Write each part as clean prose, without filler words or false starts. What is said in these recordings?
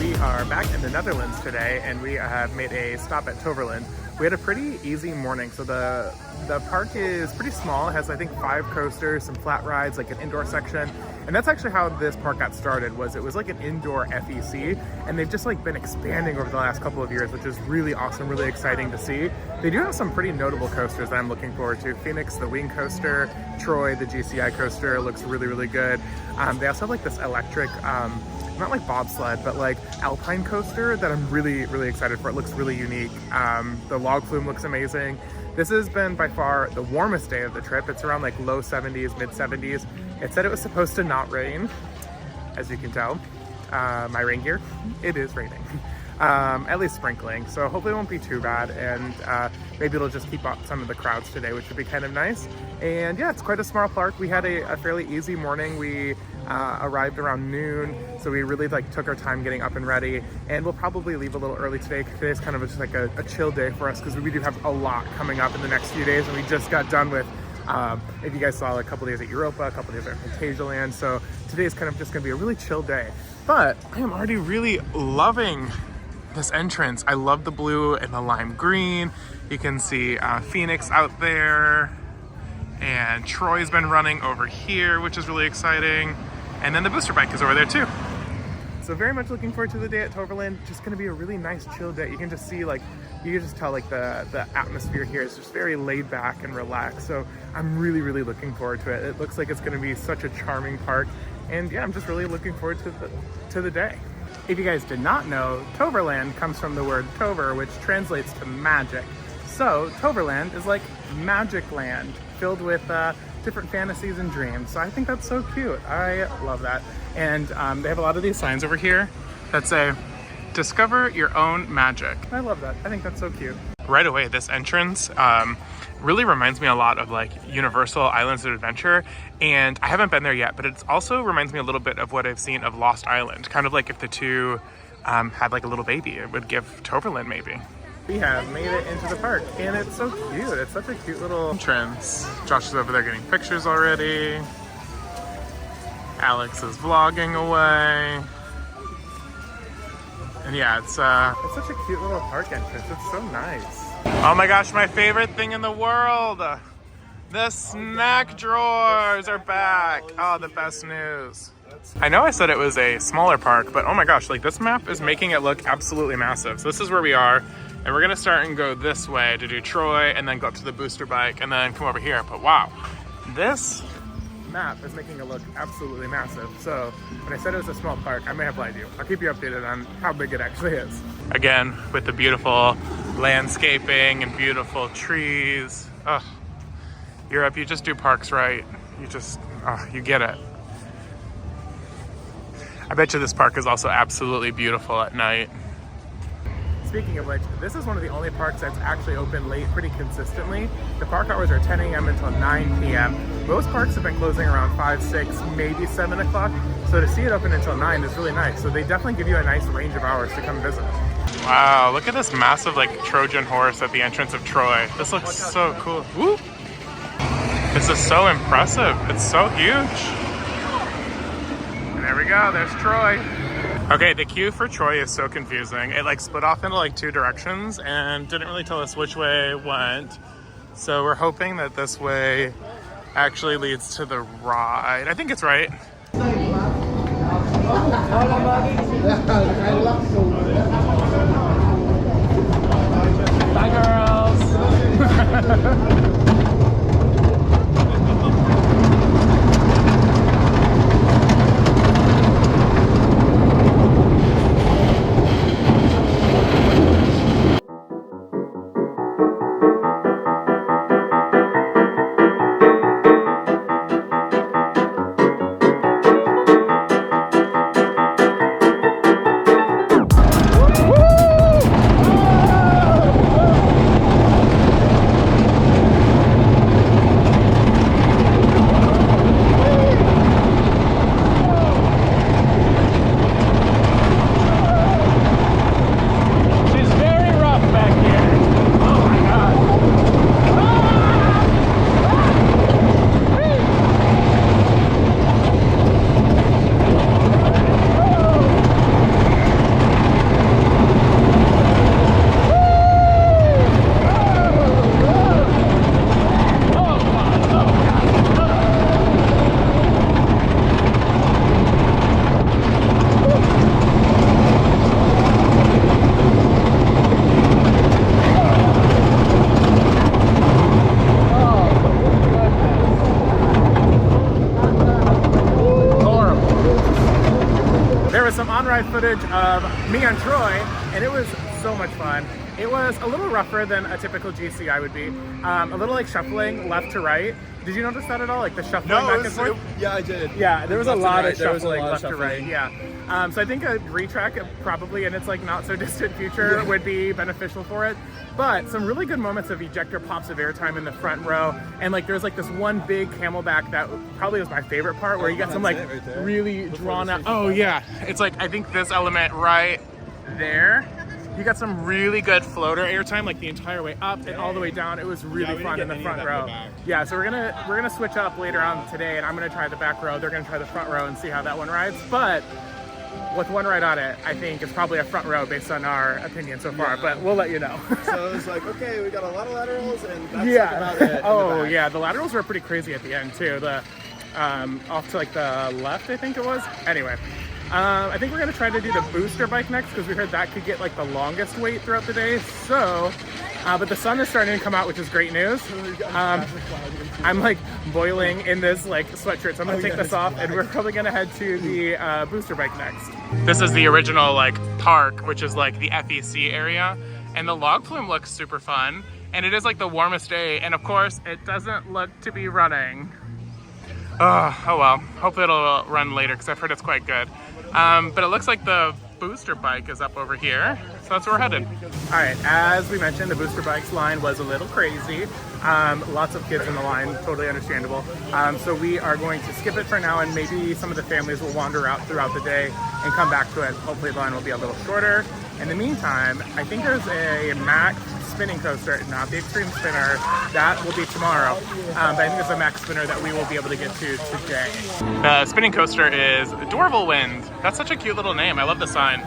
We are back in the Netherlands today, and we have made a stop at Toverland. We had a pretty easy morning. So the park is pretty small. It has, I think, 5 coasters, some flat rides, like an indoor section. And that's actually how this park got started. It was like an indoor FEC, and they've just like been expanding over the last couple of years, which is really awesome, really exciting to see. They do have some pretty notable coasters that I'm looking forward to. Phoenix, the Wing Coaster, Troy, the GCI coaster, looks really, really good. They also have like this electric, not like bobsled, but like alpine coaster that I'm really, really excited for. It looks really unique. The log flume looks amazing. This has been by far the warmest day of the trip. It's around like low 70s, mid 70s. It said it was supposed to not rain, as you can tell. My rain gear, it is raining. At least sprinkling, so hopefully it won't be too bad, and maybe it'll just keep up some of the crowds today, which would be kind of nice. And yeah, it's quite a small park. We had a fairly easy morning. We arrived around noon, so we really like took our time getting up and ready, and we'll probably leave a little early today. Today's kind of just like a chill day for us because we do have a lot coming up in the next few days, and we just got done with if you guys saw, a couple days at Europa, a couple days at Fantasia, so today's kind of just gonna be a really chill day. But I am already really loving this entrance. I love the blue and the lime green. You can see Phoenix out there, and Troy's been running over here, which is really exciting. And then the booster bike is over there too. So very much looking forward to the day at Toverland. Just gonna be a really nice chill day. You can just see you can just tell the atmosphere here is just very laid back and relaxed. So I'm really, really looking forward to it. It looks like it's gonna be such a charming park. And yeah, I'm just really looking forward to the day. If you guys did not know, Toverland comes from the word Tover, which translates to magic. So Toverland is like magic land filled with different fantasies and dreams. So I think that's so cute. I love that. And they have a lot of these signs over here that say, discover your own magic. I love that. I think that's so cute. Right away, this entrance really reminds me a lot of like Universal Islands of Adventure, and I haven't been there yet, but it also reminds me a little bit of what I've seen of Lost Island, kind of like if the two had like a little baby, it would give Toverland maybe. We have made it into the park, and it's so cute. It's such a cute little entrance. Josh is over there getting pictures already. Alex is vlogging away. And yeah, it's such a cute little park entrance. It's so nice. Oh my gosh, my favorite thing in the world. The snack drawers are back. Oh, the best news. I know I said it was a smaller park, but oh my gosh, like this map is making it look absolutely massive. So this is where we are, and we're gonna start and go this way to do Troy, and then go up to the booster bike, and then come over here. But wow, this map is making it look absolutely massive. So when I said it was a small park, I may have lied to you. I'll keep you updated on how big it actually is. Again, with the beautiful landscaping and beautiful trees. Ugh. Europe, you just do parks right. You get it. I bet you this park is also absolutely beautiful at night. Speaking of which, this is one of the only parks that's actually open late pretty consistently. The park hours are 10 a.m. until 9 p.m. Most parks have been closing around 5, 6, maybe 7 o'clock. So to see it open until 9 is really nice. So they definitely give you a nice range of hours to come visit. Wow, look at this massive like Trojan horse at the entrance of Troy. This looks so cool. Woo! This is so impressive. It's so huge. And there we go, there's Troy. Okay, the queue for Troy is so confusing. It like split off into like 2 directions and didn't really tell us which way it went. So we're hoping that this way actually leads to the ride. I think it's right. Bye, girls. on-ride footage of me and Troy, and it was so much fun. It was a little rougher than a typical GCI would be. A little like shuffling left to right. Did you notice that at all? Like the shuffling back and forth? Yeah, I did. Yeah, there was a lot of shuffling left to right. Yeah. So I think a retrack probably in its like not so distant future would be beneficial for it. But some really good moments of ejector pops of airtime in the front row. And like there's like this one big camelback that probably was my favorite part where you got some like really drawn out. Oh yeah. It's like I think this element right there. You got some really good floater airtime, like the entire way up and all the way down. It was really fun in the front row. Yeah, so we're gonna switch up later on today, and I'm gonna try the back row. They're gonna try the front row and see how that one rides. But with one ride on it, I think it's probably a front row based on our opinion so far. But we'll let you know. So it was like, okay, we got a lot of laterals, and that's about it. Oh yeah, the laterals were pretty crazy at the end too. The off to like the left, I think it was. Anyway. I think we're gonna try to do the booster bike next because we heard that could get like the longest wait throughout the day. So, but the sun is starting to come out, which is great news. I'm like boiling in this like sweatshirt, so I'm gonna take this off, and we're probably gonna head to the booster bike next. This is the original like park, which is like the FEC area, and the log flume looks super fun, and it is like the warmest day, and of course it doesn't look to be running. Oh well, hopefully it'll run later because I've heard it's quite good. But it looks like the booster bike is up over here, so that's where we're headed. All right, as we mentioned, the booster bikes line was a little crazy. Lots of kids in the line, totally understandable. So we are going to skip it for now, and maybe some of the families will wander out throughout the day and come back to it. Hopefully the line will be a little shorter. In the meantime, I think there's a Max spinning coaster, not the extreme spinner, that will be tomorrow. But I think there's a Max spinner that we will be able to get to today. The spinning coaster is Toverland. That's such a cute little name. I love the sign.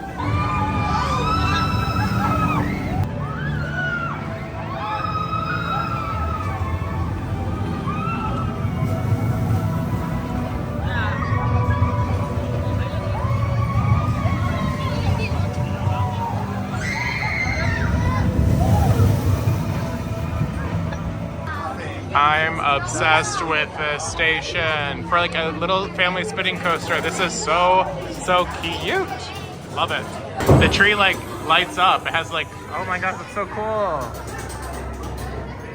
I'm obsessed with this station for like a little family spinning coaster. This is so cute. Love it. The tree like lights up. It has like, oh my gosh, it's so cool.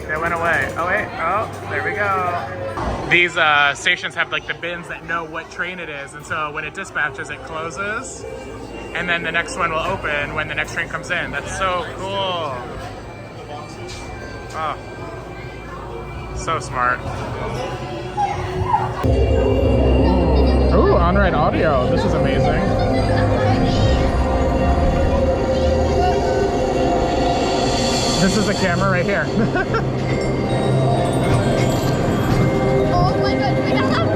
It went away. Oh wait, oh, there we go. These stations have like the bins that know what train it is, and so when it dispatches, it closes, and then the next one will open when the next train comes in. That's so cool. Oh. So smart. Ooh, on-ride audio. This is amazing. This is the camera right here. Oh my god, we got that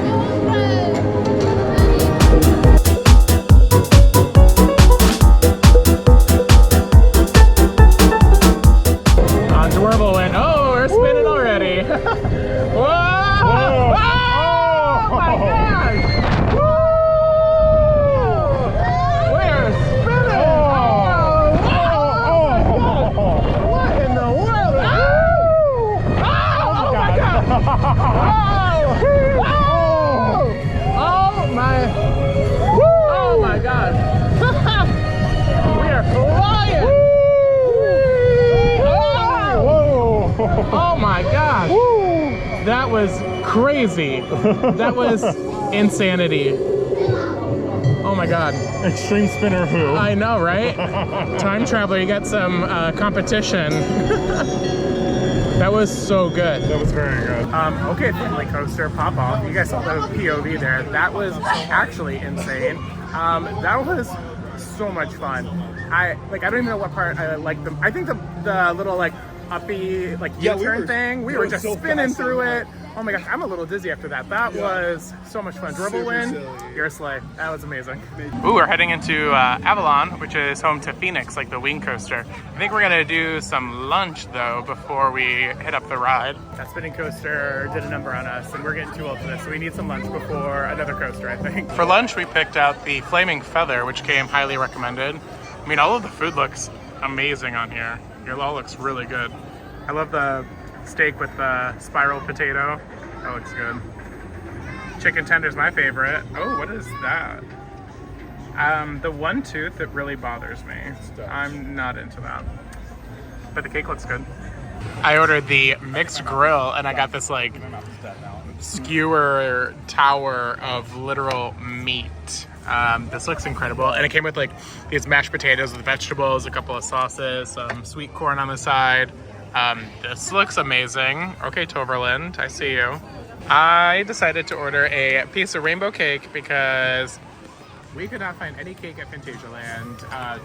On Dwarble went, oh, we're spinning already. Whoa! Whoa! Oh my gosh! Woo! We're spinning! Oh! What in the world? Oh my god! Oh my! Oh my god! We are flying! Oh my gosh! That was crazy. That was insanity. Oh my god. Extreme spinner who? I know, right? Time traveler, you got some competition. That was so good. That was very good. Okay, family coaster, pop off. You guys saw the POV there. That was actually insane. That was so much fun. I don't even know what part I liked them. I think the little like uppy like U-turn thing. We were just so spinning through it. Oh my gosh, I'm a little dizzy after that. That was so much fun. Dribble win, you're a sleigh. That was amazing. Ooh, we're heading into Avalon, which is home to Phoenix, like the wing coaster. I think we're gonna do some lunch though before we hit up the ride. That spinning coaster did a number on us, and we're getting too old for this, so we need some lunch before another coaster, I think. For lunch, we picked out the Flaming Feather, which came highly recommended. I mean, all of the food looks amazing on here. It all looks really good. I love the steak with the spiral potato. That looks good. Chicken tender's my favorite. Oh, what is that? The one tooth that really bothers me. I'm not into that. But the cake looks good. I ordered the mixed grill and I got this like skewer tower of literal meat. This looks incredible. And it came with like these mashed potatoes with vegetables, a couple of sauces, some sweet corn on the side. This looks amazing. Okay, Toverland, I see you. I decided to order a piece of rainbow cake because we could not find any cake at Fantasialand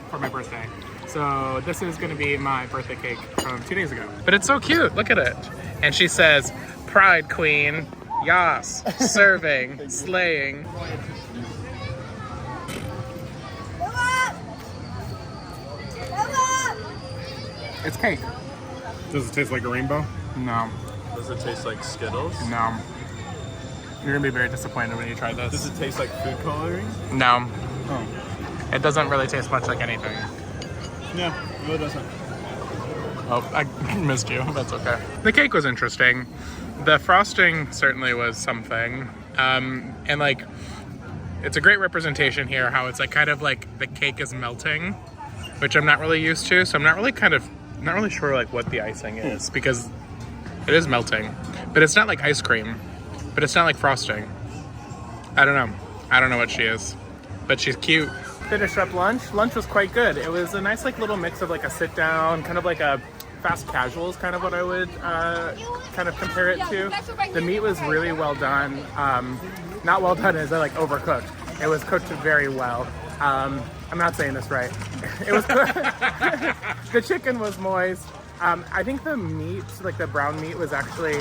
for my birthday. So this is gonna be my birthday cake from 2 days ago. But it's so cute, look at it. And she says, "Pride Queen, yas, serving, slaying." It's cake. Does it taste like a rainbow? No, Does it taste like Skittles? no. You're gonna be very disappointed when you try this. Does it taste like food coloring? No, Oh. it doesn't really taste much like anything. Yeah, no it doesn't. Oh, I missed you. That's okay. The cake was interesting. The frosting certainly was something. And like, it's a great representation here how it's like kind of like the cake is melting, which I'm not really used to. So I'm not really sure like what the icing is because it is melting, but it's not like ice cream, but it's not like frosting. I don't know what she is, but she's cute. Finished up lunch. Lunch was quite good. It was a nice like little mix of like a sit down, kind of like a fast casual is kind of what I would kind of compare it to. The meat was really well done. Not well done as like overcooked. It was cooked very well. I'm not saying this right. It was the chicken was moist. I think the meat, like the brown meat, was actually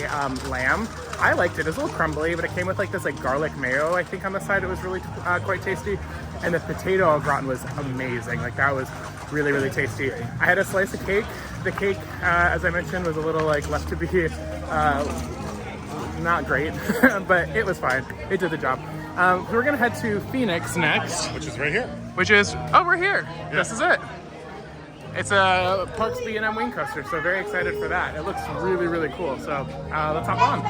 lamb. I liked it. It was a little crumbly, but it came with like this like garlic mayo. I think on the side it was really quite tasty. And the potato au gratin was amazing. Like that was really, really tasty. I had a slice of cake. The cake, as I mentioned, was a little like left to be not great, but it was fine. It did the job. We're gonna head to Phoenix next. Which is right here. Which is, oh, we're here. Yeah. This is it. It's a Parks B&M wing coaster, so very excited for that. It looks really, really cool. So let's hop on.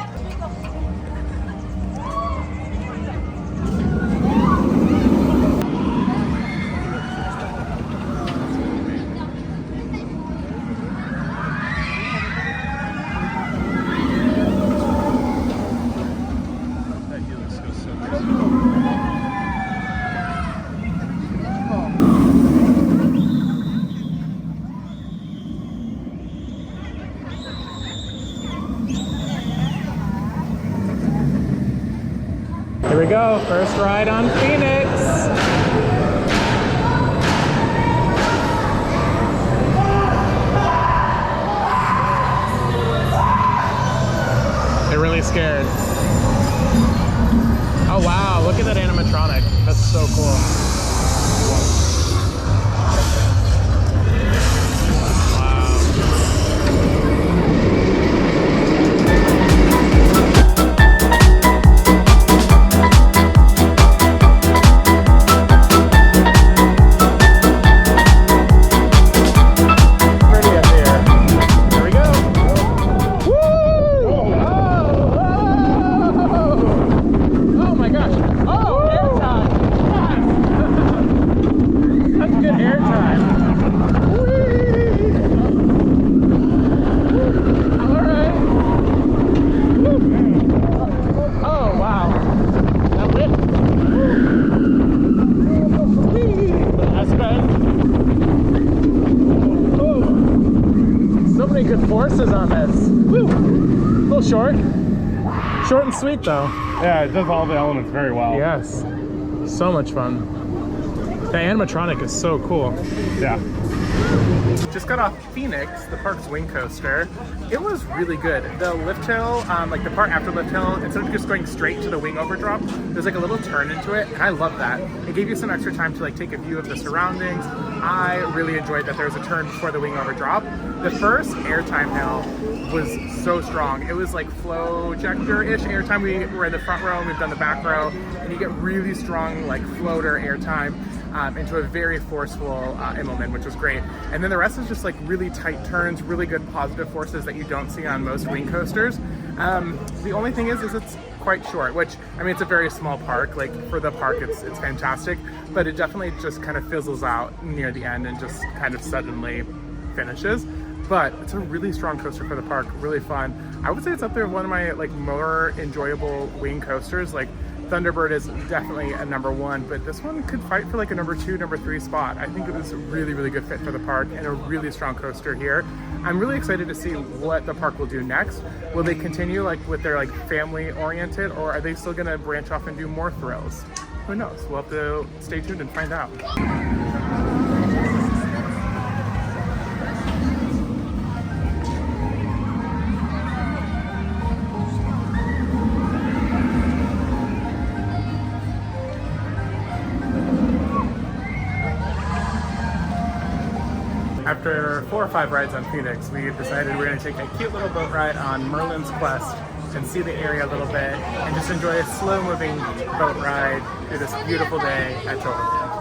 Here we go, first ride on Phoenix. They're really scared. Oh wow, look at that animatronic. That's so cool. Forces on this. Woo. A little short and sweet though. Yeah, it does all the elements very well. Yes, so much fun. The animatronic is so cool. Yeah. Just got off Phoenix, the park's wing coaster. It was really good. The lift hill, like the part after lift hill, instead of just going straight to the wing overdrop, there's like a little turn into it, and I love that. It gave you some extra time to like take a view of the surroundings. I really enjoyed that there was a turn before the wing overdrop. The first airtime hill was so strong. It was like flow-jector-ish airtime. We were in the front row and we've done the back row, and you get really strong like floater airtime into a very forceful Immelman, which was great. And then the rest is just like really tight turns, really good positive forces that you don't see on most wing coasters. The only thing is it's quite short, which, I mean, it's a very small park. Like for the park, it's fantastic, but it definitely just kind of fizzles out near the end and just kind of suddenly finishes. But it's a really strong coaster for the park, really fun. I would say it's up there with one of my like more enjoyable wing coasters. Like Thunderbird is definitely a #1, but this one could fight for like a #2, #3 spot. I think it was a really, really good fit for the park and a really strong coaster here. I'm really excited to see what the park will do next. Will they continue like with their like family oriented, or are they still gonna branch off and do more thrills? Who knows? We'll have to stay tuned and find out. After 4 or 5 rides on Phoenix, we decided we're going to take a cute little boat ride on Merlin's Quest and see the area a little bit and just enjoy a slow-moving boat ride through this beautiful day at Toverland.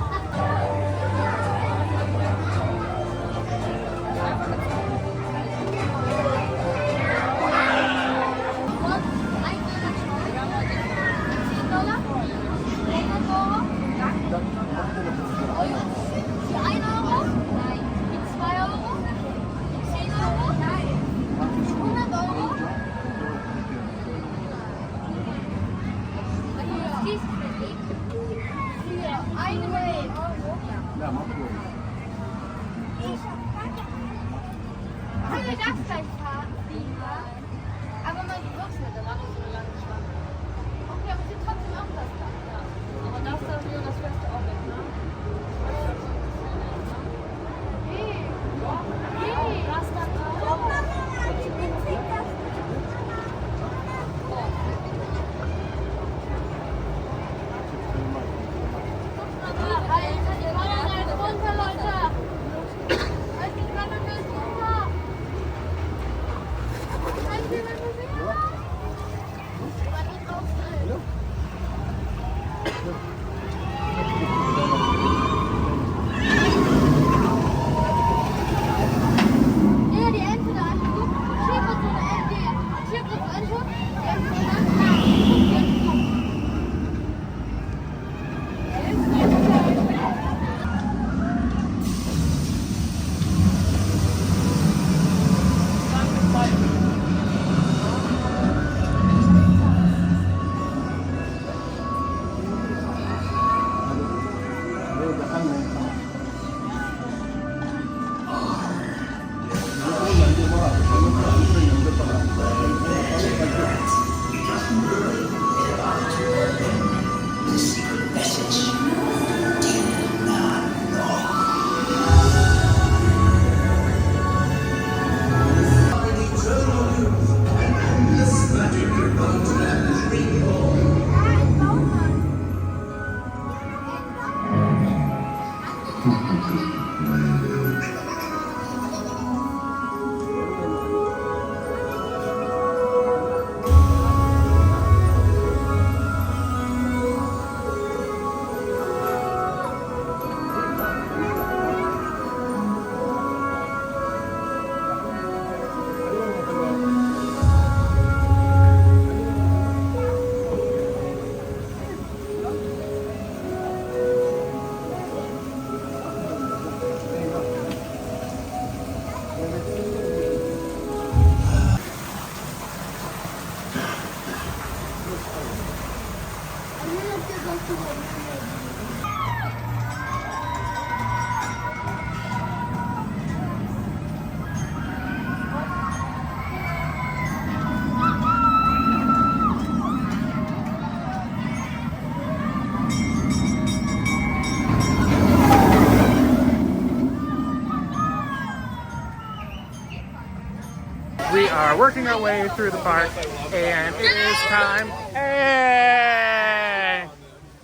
We are working our way through the park, and it is time. Hey!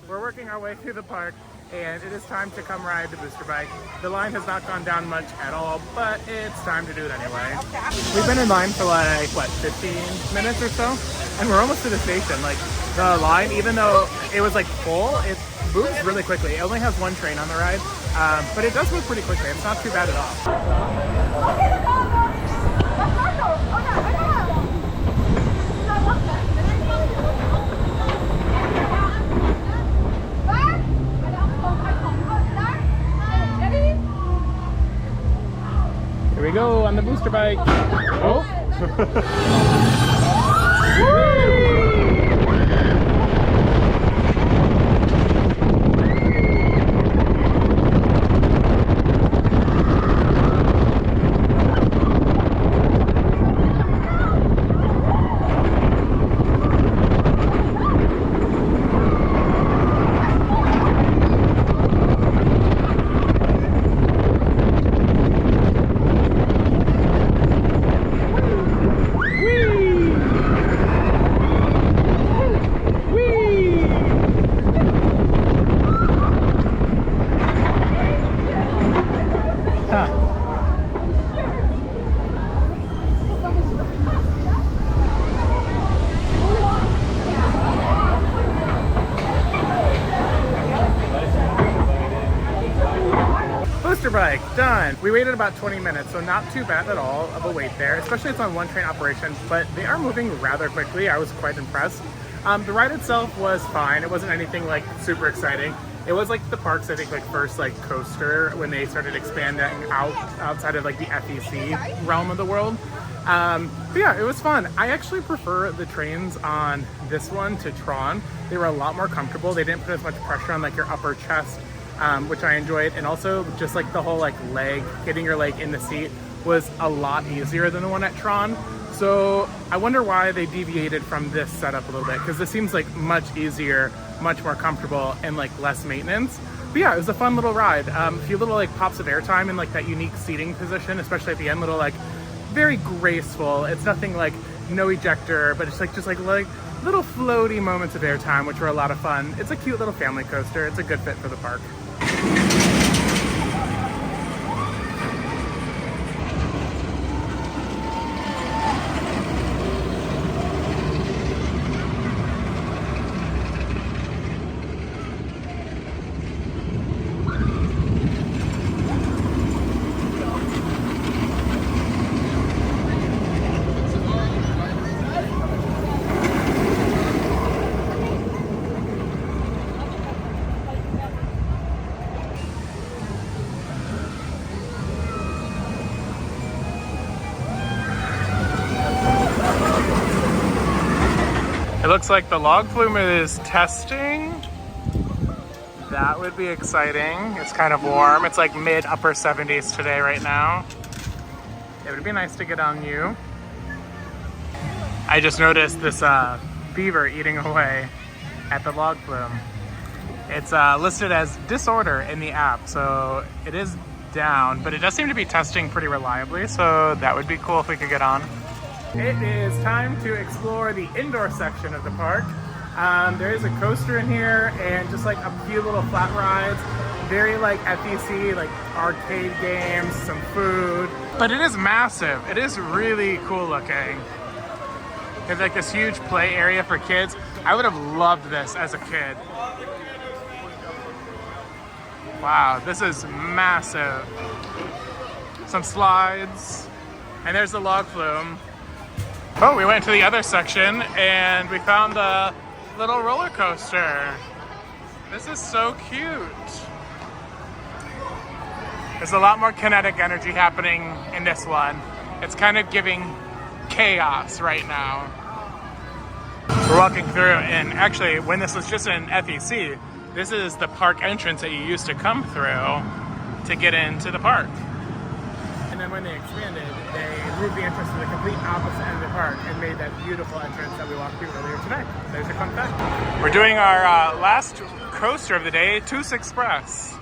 We're working our way through the park, and it is time to come ride the booster bike. The line has not gone down much at all, but it's time to do it anyway. We've been in line for like, what, 15 minutes or so? And we're almost to the station. Like, the line, even though it was like full, it moves really quickly. It only has 1 train on the ride, but it does move pretty quickly. It's not too bad at all. we go on the booster bike. Oh. Booster bike, done. We waited about 20 minutes, so not too bad at all of a wait there, especially it's on one train operation, but they are moving rather quickly. I was quite impressed. The ride itself was fine. It wasn't anything like super exciting. It was like the park's, I think, like first like coaster when they started expanding outside of like the FEC realm of the world. But yeah, it was fun. I actually prefer the trains on this one to Tron. They were a lot more comfortable. They didn't put as much pressure on like your upper chest, which I enjoyed. And also just like the whole like leg, getting your leg in the seat was a lot easier than the one at Tron. So I wonder why they deviated from this setup a little bit, because this seems like much easier, much more comfortable, and like less maintenance. But yeah, it was a fun little ride. A few little like pops of airtime in like that unique seating position, especially at the end, little like very graceful. It's nothing like no ejector, but it's like just like little floaty moments of airtime, which were a lot of fun. It's a cute little family coaster. It's a good fit for the park. It looks like the log flume is testing. That would be exciting. It's kind of warm. It's like mid upper 70s today right now. It would be nice to get on you. I just noticed this beaver eating away at the log flume. It's listed as disorder in the app, so it is down, but it does seem to be testing pretty reliably, so that would be cool if we could get on. It is time to explore the indoor section of the park. There is a coaster in here and just like a few little flat rides. Very like FEC, like arcade games, some food. But it is massive. It is really cool looking. There's like this huge play area for kids. I would have loved this as a kid. Wow, this is massive. Some slides. And there's the log flume. Oh, we went to the other section and we found the little roller coaster. This is so cute. There's a lot more kinetic energy happening in this one. It's kind of giving chaos right now. We're walking through, and actually when this was just an FEC, this is the park entrance that you used to come through to get into the park. And then when they expanded, they moved the entrance to the complete opposite end of the park and made that beautiful entrance that we walked through earlier today. There's your fun fact. We're doing our last coaster of the day, Toos Express,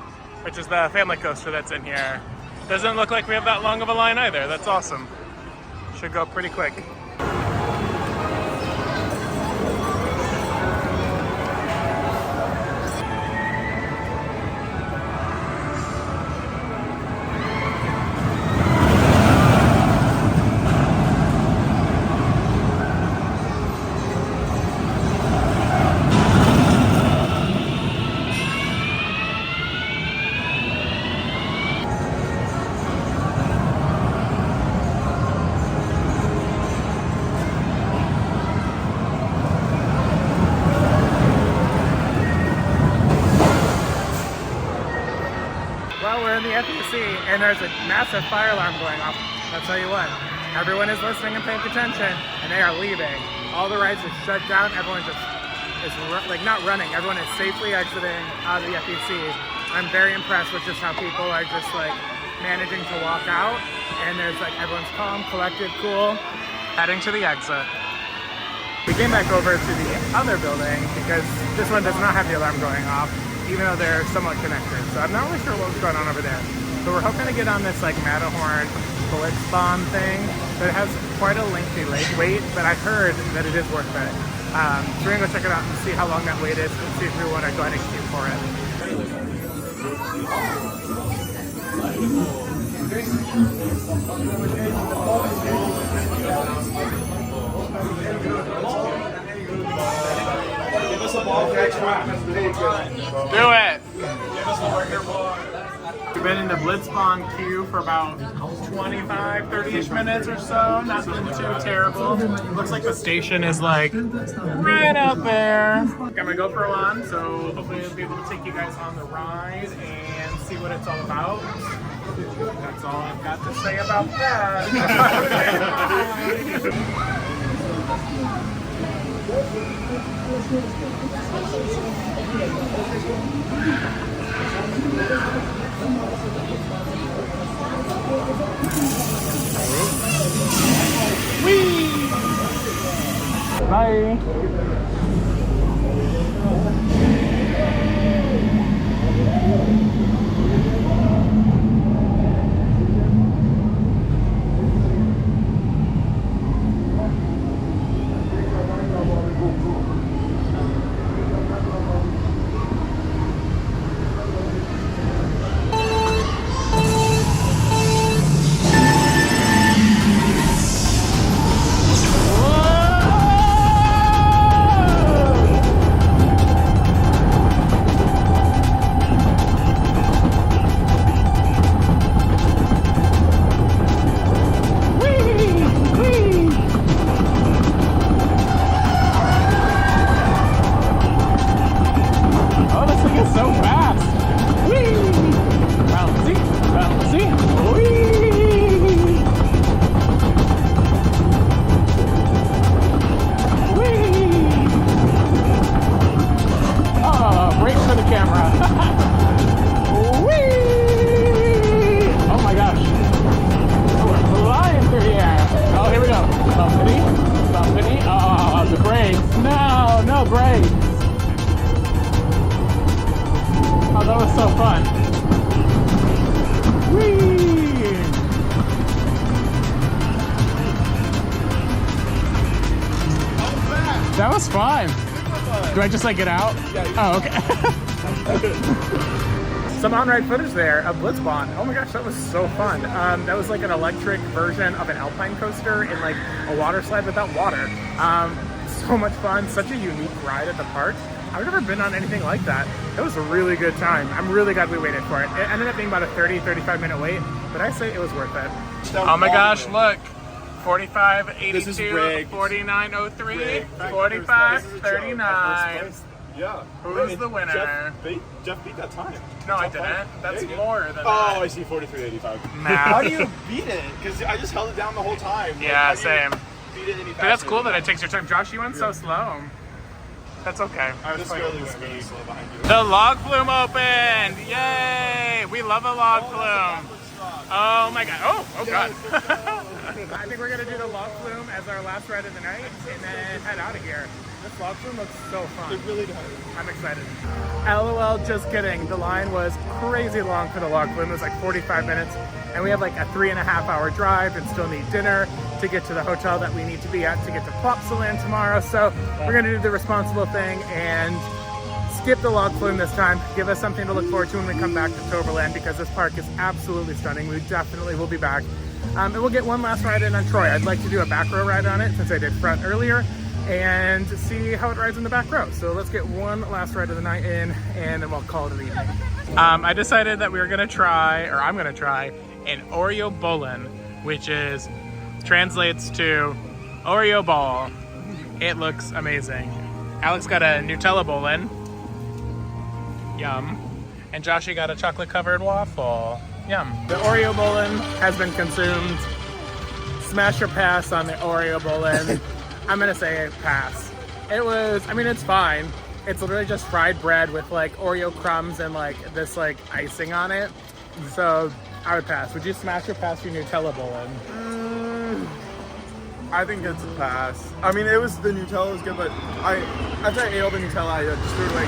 which is the family coaster that's in here. Doesn't look like we have that long of a line either. That's awesome. Should go pretty quick. Well, we're in the FEC and there's a massive fire alarm going off. I'll tell you what, everyone is listening and paying attention, and they are leaving. All the rides are shut down. Everyone just is like not running. Everyone is safely exiting out of the FEC. I'm very impressed with just how people are just like managing to walk out, and there's like everyone's calm, collected, cool, heading to the exit. We came back over to the other building because this one does not have the alarm going off, even though they're somewhat connected. So I'm not really sure what's going on over there. But we're hoping to get on this like Matterhorn bullet spawn thing. But it has quite a lengthy wait, but I heard that it is worth it. So we're gonna go check it out and see how long that wait is and see if we want to go ahead and queue for it. Give us a ball next round. Do it! We've been in the Blitzbahn queue for about 25, 30-ish minutes or so. Not been too terrible. Looks like the station is like right out there. I'm gonna go for one, so hopefully I'll be able to take you guys on the ride and see what it's all about. That's all I've got to say about that. Whee! Bye! That was fun. Do I just like get out? Oh, okay. Some on-ride footage there of Blitzbahn. Oh my gosh, that was so fun. That was like an electric version of an alpine coaster in like a water slide without water. So much fun, such a unique ride at the park. I've never been on anything like that. It was a really good time. I'm really glad we waited for it. It ended up being about a 35 minute wait, but I say it was worth it. Oh my gosh, look. 45.82, 49.03, 45.39. Yeah. Who's the winner? Jeff beat that time. No, I didn't. That's more than that. Oh, I see 43.85. How do you beat it? Because I just held it down the whole time. Yeah, same. Beat it any But that's cool that it takes your time. Josh, you went so slow. That's okay. I was really slow behind you. The log flume opened! Yay! We love a log flume. Oh my god. Oh god. I think we're gonna do the log flume as our last ride of the night and then head out of here. This log flume looks so fun. It really does. I'm excited. LOL, just kidding. The line was crazy long for the log flume. It was like 45 minutes. And we have like a 3.5 hour drive and still need dinner to get to the hotel that we need to be at to get to Plopsaland tomorrow. So we're gonna do the responsible thing and skip the log flume this time. Give us something to look forward to when we come back to Toverland because this park is absolutely stunning. We definitely will be back. And we'll get one last ride in on Troy. I'd like to do a back row ride on it since I did front earlier and see how it rides in the back row. So let's get one last ride of the night in and then we'll call it an evening. I decided that we were gonna try, or I'm gonna try, an Oreo Bolin, which translates to Oreo ball. It looks amazing. Alex got a Nutella Bolin. Yum. And Joshy got a chocolate covered waffle. Yum. The Oreo Bolin has been consumed. smash or pass on the Oreo bowling? I'm gonna say pass. It was, I mean, it's fine. It's literally just fried bread with like Oreo crumbs and like this like icing on it. So I would pass. Would you smash or pass your Nutella bowling? I think it's a pass. I mean, it was, the Nutella was good, but after I ate all the Nutella, I just threw it away.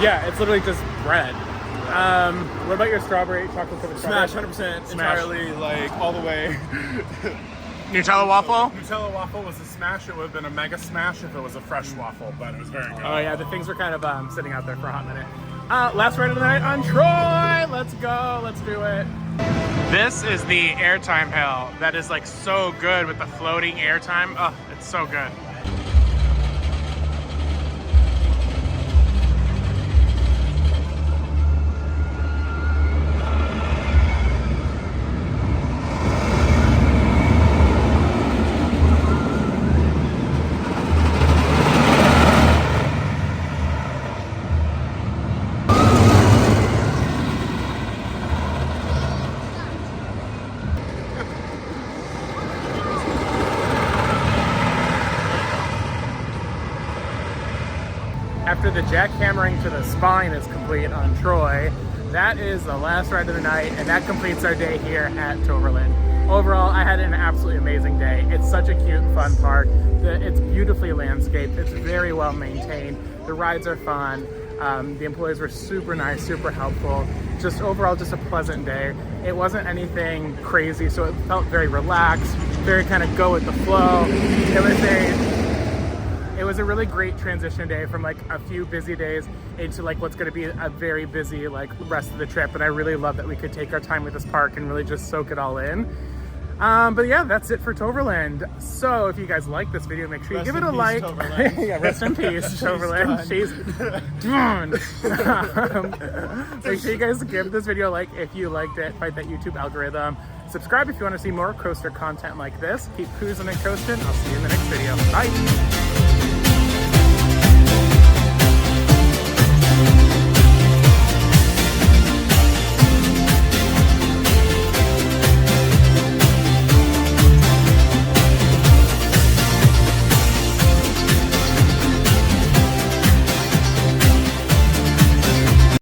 Yeah, it's literally just bread. What about your strawberry chocolate covered Smash, strawberry? 100%, entirely, like, all the way. Nutella waffle? Nutella waffle was a smash. It would have been a mega smash if it was a fresh waffle, but it was very good. Oh yeah, the things were kind of sitting out there for a hot minute. Last ride of the night on Troy. Let's go. Let's do it. This is the airtime hill that is like so good with the floating airtime. Oh, it's so good. After the jackhammering to the spine is complete on Troy, that is the last ride of the night, and that completes our day here at Toverland. Overall, I had an absolutely amazing day. It's such a cute, fun park. It's beautifully landscaped. It's very well maintained. The rides are fun. The employees were super nice, super helpful. Just overall, just a pleasant day. It wasn't anything crazy, so it felt very relaxed, very kind of go with the flow. It was a really great transition day from like a few busy days into like what's going to be a very busy like rest of the trip. And I really love that we could take our time with this park and really just soak it all in. But yeah, that's it for Toverland. So if you guys like this video, make sure you give it a like. Yeah, rest in peace, Toverland. She's done. Make sure you guys give this video a like if you liked it. Fight that YouTube algorithm. Subscribe if you want to see more coaster content like this. Keep cruising and coasting. I'll see you in the next video. Bye.